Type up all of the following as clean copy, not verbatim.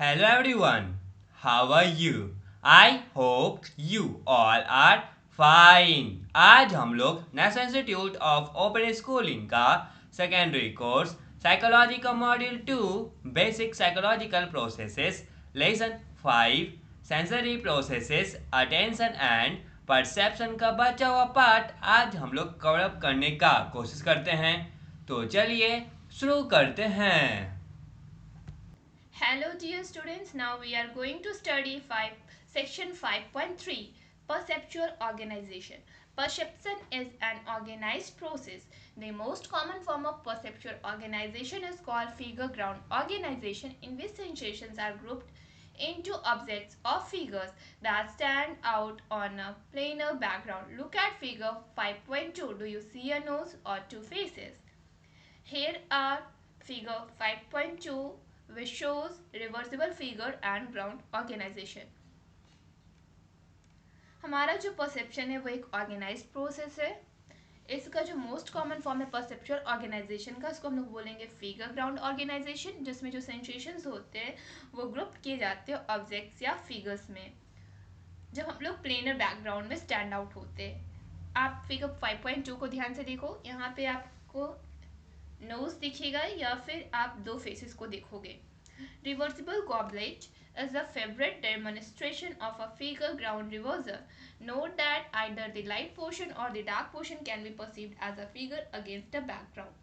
Hello everyone, how are you? I hope you all are fine. आज हम लोग national institute of open schooling का secondary course psychology का module 2 basic psychological processes lesson 5 sensory processes attention and perception का बचा हुआ part आज हम लोग कवर अप करने का कोशिश करते हैं। तो चलिए शुरू करते हैं। Hello dear students, now we are going to study section 5.3 Perceptual Organization. Perception is an organized process. The most common form of perceptual organization is called figure ground organization, in which sensations are grouped into objects or figures that stand out on a planar background. Look at figure 5.2. Do you see a nose or two faces? Here are figure 5.2 which shows reversible figure and ground organization. हमारा जो perception है वो एक organised process है। इसका जो most common form है perceptual organisation का, इसको हम लोग बोलेंगे फिगर ग्राउंड ऑर्गेनाइजेशन, जिसमें जो सेंसेशंस होते हैं वो ग्रुप किए जाते हैं ऑब्जेक्ट्स या फिगर्स में, जब हम लोग प्लेनर बैकग्राउंड में स्टैंड आउट होते हैं। आप फिगर 5.2 को ध्यान से देखो, यहाँ पे आपको नोज दिखेगा या फिर आप दो फेसेस को देखोगे। Reversible goblet is a favorite demonstration of a figure ground reversal. Note that either the light portion or the dark portion can be perceived as a figure against a background.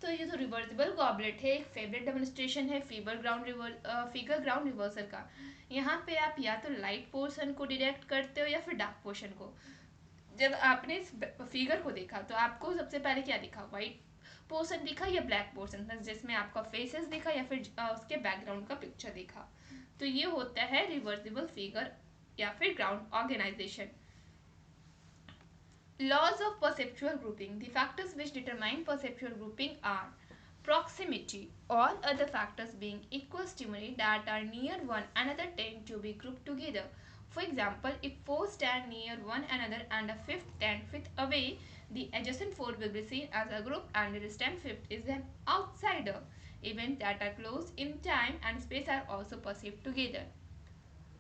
तो ये जो reversible goblet है एक favourite demonstration है figure ground reversal का। यहाँ पे आप या तो लाइट पोर्शन को डिटेक्ट करते हो या फिर डार्क पोर्शन को। जब आपने इस फिगर को देखा तो आपको सबसे पहले क्या दिखा, व्हाइट पोर्शन दिखा या ब्लैक पोर्शन, जिसमें आपका फेसेस दिखा या फिर उसके बैकग्राउंड का पिक्चर दिखा। तो ये होता है रिवर्सिबल फिगर या फिर ground organisation. Laws of perceptual grouping. The factors which determine perceptual grouping are proximity. All other factors being equal stimuli that are near one another tend to be grouped together. For example, if four stand near one another and a fifth 10 feet away, the adjacent four will be seen as a group and the distant fifth is an outsider. Events that are close in time and space are also perceived together.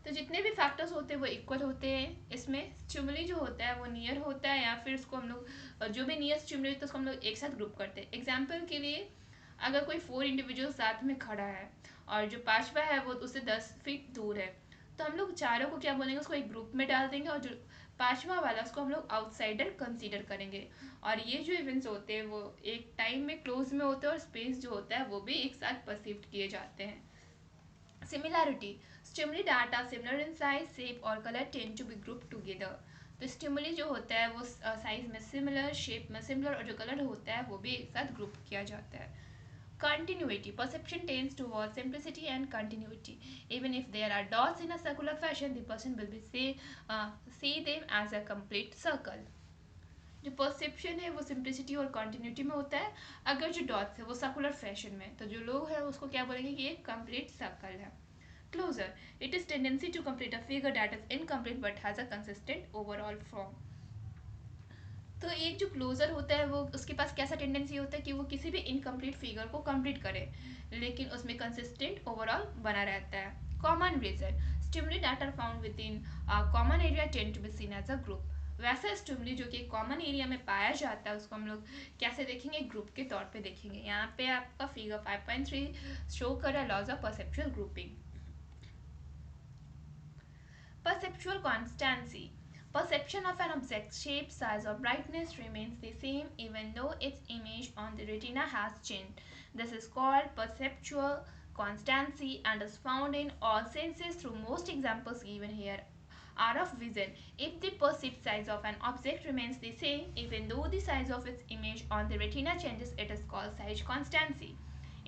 तो जितने भी factors होते हैं वो equal होते हैं। इसमें stimuli जो होता है वो नियर होता है या फिर उसको हम लोग जो भी नियर स्टिमुली होता है उसको हम लोग एक साथ ग्रुप करते हैं। एग्जाम्पल के लिए अगर कोई 4 इंडिविजुअल साथ में खड़ा है और जो पांचवा है वो उससे 10 फीट दूर है, तो हम लोग चारों को क्या बोलेंगे, उसको एक ग्रुप में डाल देंगे और जो पांचवा वाला उसको हम लोग आउटसाइडर कंसीडर करेंगे। और ये जो इवेंट्स होते हैं वो एक टाइम में क्लोज में होते हैं और स्पेस जो होता है वो भी एक साथ परसीव्ड किए जाते हैं। Similarity. Stimuli that are similar in size, shape और color tend to be grouped together. तो स्टिमुली जो होता है वो साइज में सिमिलर, शेप में सिमिलर और जो कलर होता है वो भी एक साथ ग्रुप किया जाता है। Continuity. Perception tends towards simplicity and continuity. Even if there are dots in a circular fashion, the person will be see them as a complete circle. जो परसेप्शन है वो सिंप्लिसिटी और कॉन्टिन्यूटी में होता है। अगर जो डॉट्स है वो सर्कुलर फैशन में, तो जो लोग हैं उसको क्या बोलेंगे कि ये कंप्लीट सर्कल है। Closure. It is tendency to complete a figure that is incomplete but has a consistent overall form. तो एक जो क्लोजर होता है वो उसके पास कैसा टेंडेंसी होता है कि वो किसी भी इनकम्प्लीट फिगर को कंप्लीट करे लेकिन उसमें कंसिस्टेंट ओवरऑल बना रहता है। Common region. Stimuli that are found within common area tend to be seen as a group. वैसा स्टिमुली जो कि कॉमन एरिया में पाया जाता है उसको हम लोग कैसे देखेंगे, ग्रुप के तौर पे देखेंगे। यहाँ पे आपका फिगर 5.3 शो कर रहा है laws of perceptual grouping. Perceptual constancy. Perception of an object's shape, size, or brightness remains the same even though its image on the retina has changed. This is called perceptual constancy and is found in all senses through most examples given here are of vision. If the perceived size of an object remains the same even though the size of its image on the retina changes, it is called size constancy.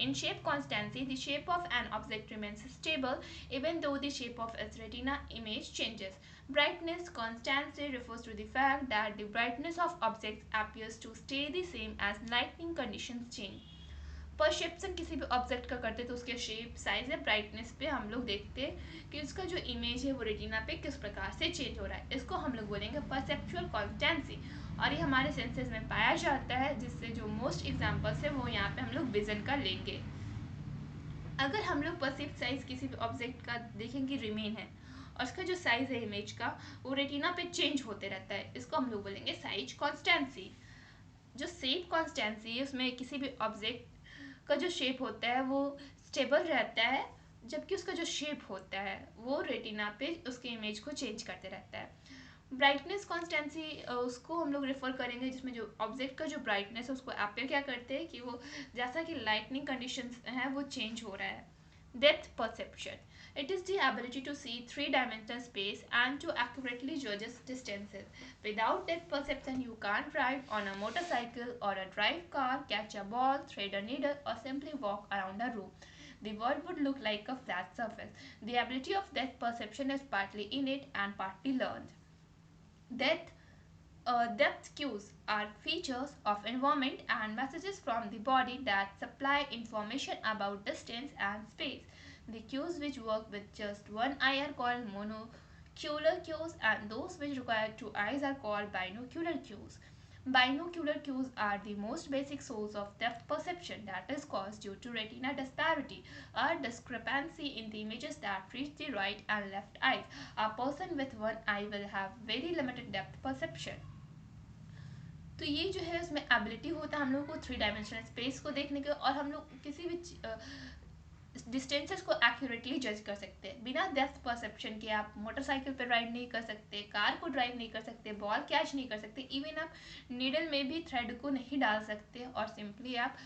In shape constancy, the shape of an object remains stable even though the shape of its retina image changes. Brightness constancy refers to the fact that the brightness of objects appears to stay the same as lighting conditions change. Perception किसी भी object का करते तो उसके shape, size या brightness पे हम लोग देखते हैं कि उसका जो इमेज है वो रेटिना पे किस प्रकार से चेंज हो रहा है। इसको हम लोग बोलेंगे परसेप्चुअल कॉन्स्टेंसी और ये हमारे सेंसेस में पाया जाता है, जिससे जो मोस्ट एग्जांपल्स है वो यहाँ पे हम लोग विजन का लेंगे। अगर हम लोग परसीव्ड साइज किसी भी ऑब्जेक्ट का देखेंगे रिमेन है और उसका जो साइज है इमेज का वो रेटिना पे चेंज होते रहता है, इसको हम लोग बोलेंगे साइज कॉन्स्टेंसी। जो शेप कॉन्स्टेंसी है उसमें किसी भी ऑब्जेक्ट का जो शेप होता है वो स्टेबल रहता है, जबकि उसका जो शेप होता है वो रेटिना पे उसके इमेज को चेंज करते रहता है। ब्राइटनेस कॉन्स्टेंसी उसको हम लोग रेफर करेंगे जिसमें जो ऑब्जेक्ट का जो ब्राइटनेस है उसको अपेयर क्या करते हैं कि वो जैसा कि लाइटनिंग कंडीशंस हैं वो चेंज हो रहा है। Depth perception, it is the ability to see three-dimensional space and to accurately judge distances. Without depth perception, you can't ride on a motorcycle or a drive car, catch a ball, thread a needle, or simply walk around a room. The world would look like a flat surface. The ability of depth perception is partly innate and partly learned. Depth Depth cues are features of environment and messages from the body that supply information about distance and space. The cues which work with just one eye are called monocular cues, and those which require two eyes are called binocular cues. Binocular cues are the most basic source of depth perception that is caused due to retina disparity, a discrepancy in the images that reach the right and left eyes. A person with one eye will have very limited depth perception. तो ये जो है उसमें ability होता है हम लोग को थ्री डायमेंशनल स्पेस को देखने के, और हम लोग किसी भी डिस्टेंसेस को एक्यूरेटली जज कर सकते हैं। बिना डेप्थ परसेप्शन के आप मोटरसाइकिल पर राइड नहीं कर सकते, कार को ड्राइव नहीं कर सकते, बॉल कैच नहीं कर सकते, इवन आप नीडल में भी थ्रेड को नहीं डाल सकते, और सिंपली आप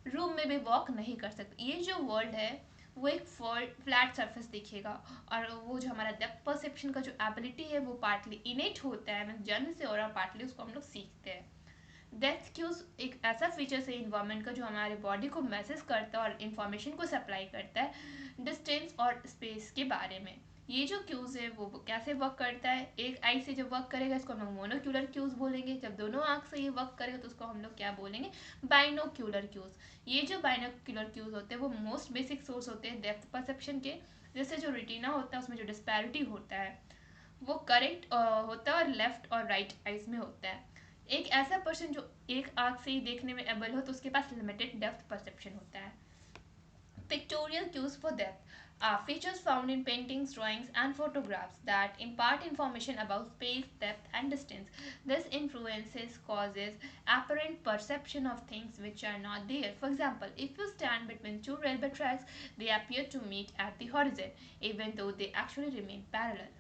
रूम में भी वॉक नहीं कर सकते। ये जो वर्ल्ड है वो एक फ्लैट सरफेस दिखेगा, और वो जो हमारा डेप्थ परसेप्शन का जो एबिलिटी है वो पार्टली इनेट होता है मतलब जन्म से, और पार्टली उसको हम लोग सीखते हैं। डेप्थ क्यूज एक ऐसा फीचर्स है इन्वायरमेंट का जो हमारे बॉडी को मैसेज करता है और इन्फॉर्मेशन को सप्लाई करता है डिस्टेंस और स्पेस के बारे में। ये जो क्यूज है वो कैसे वर्क करता है, एक आई से जब वर्क करेगा इसको हम लोग मोनोक्यूलर क्यूज बोलेंगे, जब दोनों आंख से ये वर्क करेगा तो उसको हम लोग क्या बोलेंगे, बाइनोक्यूलर क्यूज। ये जो बाइनोक्यूलर क्यूज होते हैं वो मोस्ट बेसिक सोर्स होते हैं डेप्थ परसेप्शन के। जैसे जो रेटिना होता है उसमें जो डिस्पैरिटी होता है वो करेक्ट होता है और लेफ्ट और राइट आइज में होता है। एक ऐसा पर्सन जो एक आंख से ही देखने में एबल हो तो उसके पास लिमिटेड डेप्थ परसेप्शन होता है। Pictorial cues for depth are features found in paintings, drawings, and photographs that impart information about space, depth, and distance. This influences causes apparent perception of things which are not there. For example, if you stand between two railway tracks, they appear to meet at the horizon, even though they actually remain parallel.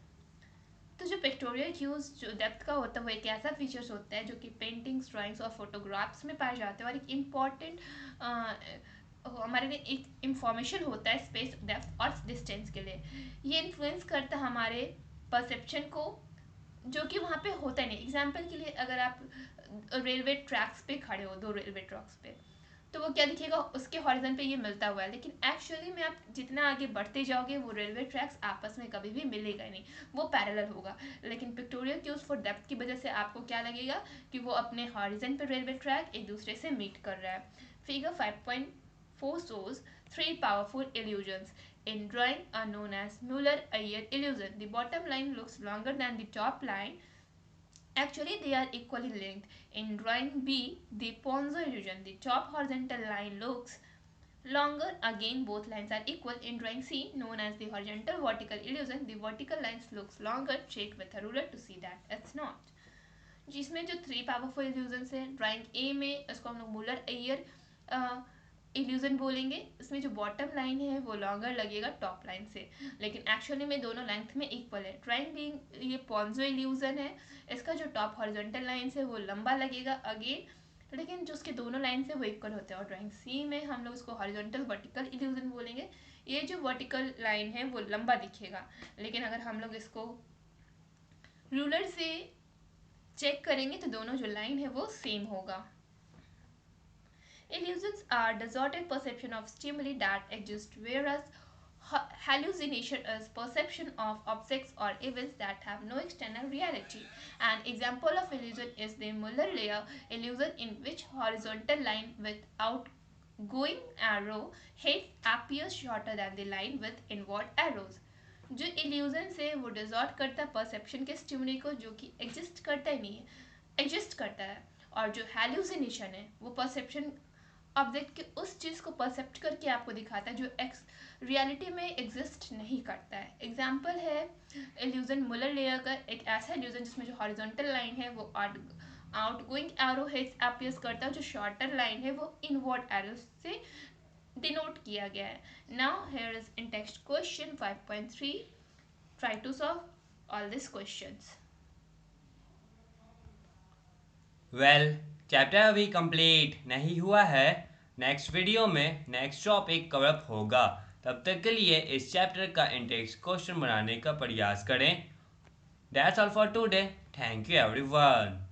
तो जो pictorial cues जो depth का होता है वो एक ऐसा features होता है जो कि पेंटिंग्स, ड्राइंग्स और फोटोग्राफ्स में पाए जाते हैं, और एक इम्पॉर्टेंट हमारे लिए एक इंफॉर्मेशन होता है स्पेस, डेप्थ और डिस्टेंस के लिए। ये इन्फ्लुएंस करता है हमारे परसेप्शन को जो कि वहाँ पे होता नहीं। एग्जाम्पल के लिए अगर आप रेलवे ट्रैक्स पे खड़े हो, दो रेलवे ट्रैक्स पे, तो वो क्या दिखेगा, उसके हॉरिजन पे ये मिलता हुआ है, लेकिन एक्चुअली में आप जितना आगे बढ़ते जाओगे वो रेलवे ट्रैक्स आपस में कभी भी मिलेगा नहीं, वो पैरेलल होगा। लेकिन पिक्टोरियल क्यूज फॉर डेप्थ की वजह से आपको क्या लगेगा कि वो अपने हॉरिजन पे रेलवे ट्रैक एक दूसरे से मीट कर रहा है। Figure 5.4 shows three powerful illusions in drawing are known as Muller-Ayer illusion. The bottom line looks longer than the top line. Actually, they are equally linked. In drawing B, the Ponzo illusion, the top horizontal line looks longer. Again, both lines are equal. In drawing C, known as the horizontal vertical illusion, the vertical lines looks longer. Check with a ruler to see that it's not. जिसमें जो three powerful illusions है, drawing ए में इसको हम लोग मुलर Iyer illusion बोलेंगे। इसमें जो बॉटम लाइन है वो लॉन्गर लगेगा टॉप लाइन से, लेकिन एक्चुअली में दोनों लेंथ में इक्वल है। ड्राइंग बीइंग ये पॉन्जो इल्यूजन है, इसका जो टॉप हॉरिजॉन्टल लाइन है वो लंबा लगेगा अगेन, लेकिन जो उसके दोनों लाइन से वो इक्वल होते हैं। और ड्राइंग सी में हम लोग इसको हॉरिजॉन्टल वर्टिकल इल्यूजन बोलेंगे। ये जो वर्टिकल लाइन है वो लंबा दिखेगा, लेकिन अगर हम लोग इसको रूलर से चेक करेंगे तो दोनों जो लाइन है वो सेम होगा। Illusions are distorted perception of stimuli that exist, whereas hallucination is perception of objects or events that have no external reality. An example of illusion is the Muller-Lyer illusion, in which horizontal line with outgoing arrow heads appears shorter than the line with inward arrows. जो illusion है वो डिजॉर्ट करता है perception के stimuli को, जो कि exist करता ही नहीं है, एग्जिस्ट करता है। और जो हेल्यूसिनेशन है वो परसेप्शन ऑब्जेक्ट की उस चीज़ को परसेप्ट करके आपको दिखाता है जो रियलिटी में एग्जिस्ट नहीं करता है। एग्जाम्पल है इल्यूजन मुलर लेयर का, एक ऐसा इल्यूजन जिसमें जो हॉरिजॉन्टल लाइन है वो आउटगोइंग एरो हेड्स अपीयर्स करता है, जो शॉर्टर लाइन है वो इनवर्ड एरो से डिनोट किया गया है। Now here is in text question 5.3, try to solve all this questions. Well, chapter अभी कंप्लीट नहीं हुआ है। नेक्स्ट वीडियो में नेक्स्ट टॉपिक कवर अप होगा। तब तक के लिए इस चैप्टर का इंटेक्स्ट क्वेश्चन बनाने का प्रयास करें। That's all for today. Thank you everyone.